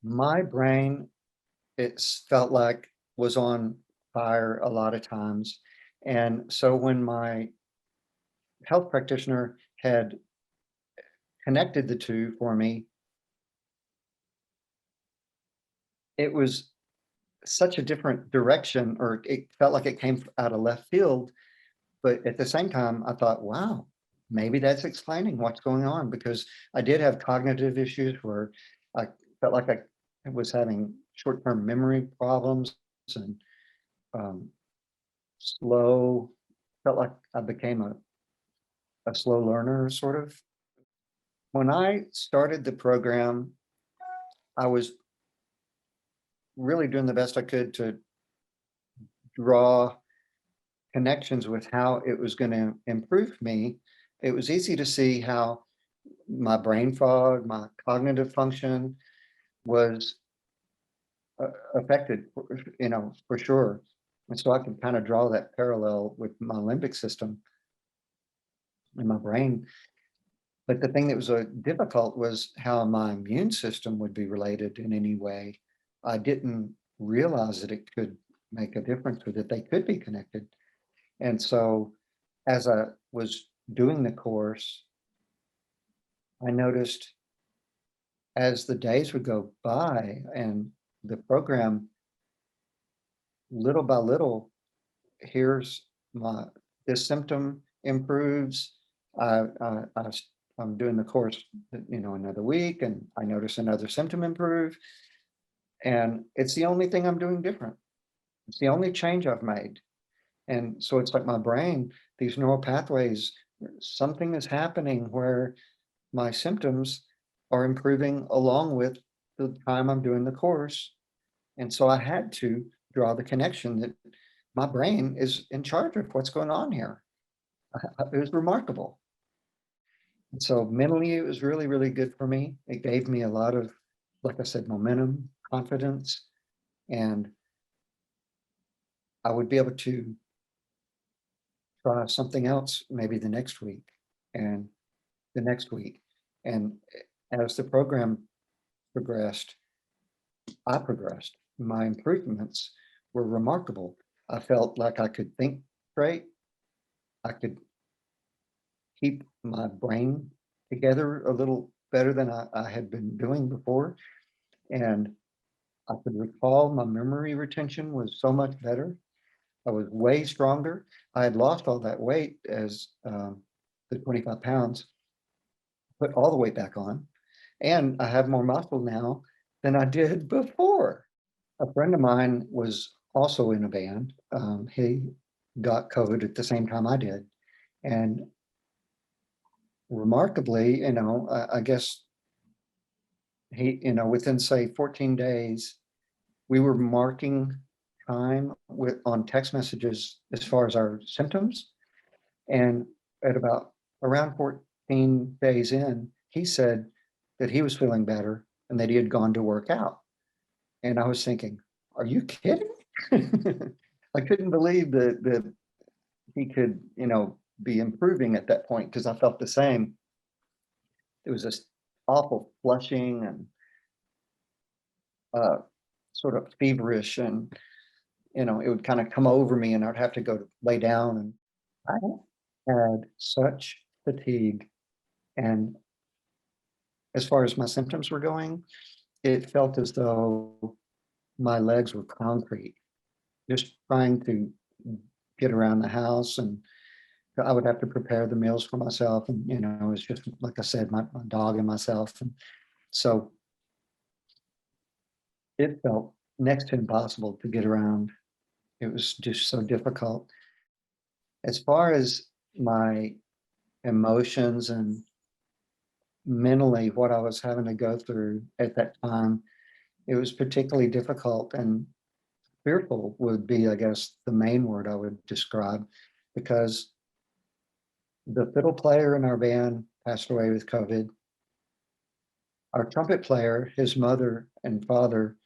My brain, felt like was on fire a lot of times. And so when my health practitioner had connected the two for me, it was such a different direction, or it felt like it came out of left field. But at the same time, I thought, wow, maybe that's explaining what's going on, because I did have cognitive issues where I felt like I was having short-term memory problems and um, slow, felt like I became a slow learner, sort of. When I started the program, I was really doing the best I could to draw connections with how it was going to improve me. It was easy to see how my brain fog, my cognitive function was affected, for sure. And so I could kind of draw that parallel with my limbic system in my brain. But the thing that was difficult was how my immune system would be related in any way. I didn't realize that it could make a difference, or that they could be connected. And so as I was doing the course, I noticed as the days would go by and the program, little by little, here's my this symptom improves. I'm doing the course, another week, and I notice another symptom improve. And it's the only thing I'm doing different. It's the only change I've made. And so it's like my brain, these neural pathways, something is happening where my symptoms are improving along with the time I'm doing the course. And so I had to draw the connection that my brain is in charge of what's going on here. It was remarkable. And so mentally, it was really, really good for me. It gave me a lot of, like I said, momentum, confidence, and I would be able to try something else maybe the next week and the next week. And as the program progressed, I progressed. My improvements were remarkable. I felt like I could think straight. I could keep my brain together a little better than I had been doing before. And I could recall, my memory retention was so much better. I was way stronger. I had lost all that weight as the 25 pounds, put all the weight back on. And I have more muscle now than I did before. A friend of mine was also in a band. He got COVID at the same time I did. And remarkably, I guess he, within say 14 days, we were marking time on text messages as far as our symptoms. And at about around 14 days in, he said that he was feeling better and that he had gone to work out. And I was thinking, are you kidding? I couldn't believe that he could, be improving at that point, because I felt the same. It was this awful flushing and uh, sort of feverish, and it would kind of come over me, and I'd have to go to lay down. And I had such fatigue, and as far as my symptoms were going, it felt as though my legs were concrete, just trying to get around the house. And I would have to prepare the meals for myself. And, it was just, like I said, my dog and myself. And so it felt next to impossible to get around. It was just so difficult. As far as my emotions and mentally what I was having to go through at that time, it was particularly difficult, and fearful would be, I guess, the main word I would describe, because the fiddle player in our band passed away with COVID. Our trumpet player, his mother and father,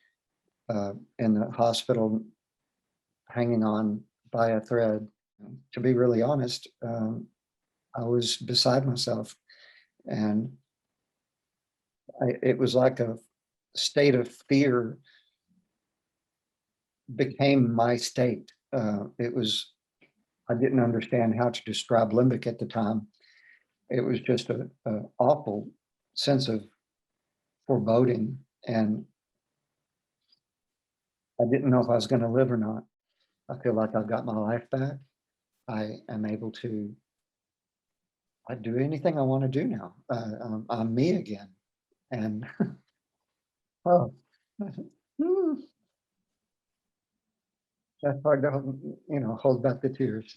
in the hospital, hanging on by a thread. To be really honest, I was beside myself, and it was like state of fear became my state. I didn't understand how to describe limbic at the time. It was just a awful sense of foreboding, and I didn't know if I was going to live or not. I feel like I've got my life back. I am able to I do anything I want to do now. I'm me again. And oh, that's hard to hold back the tears.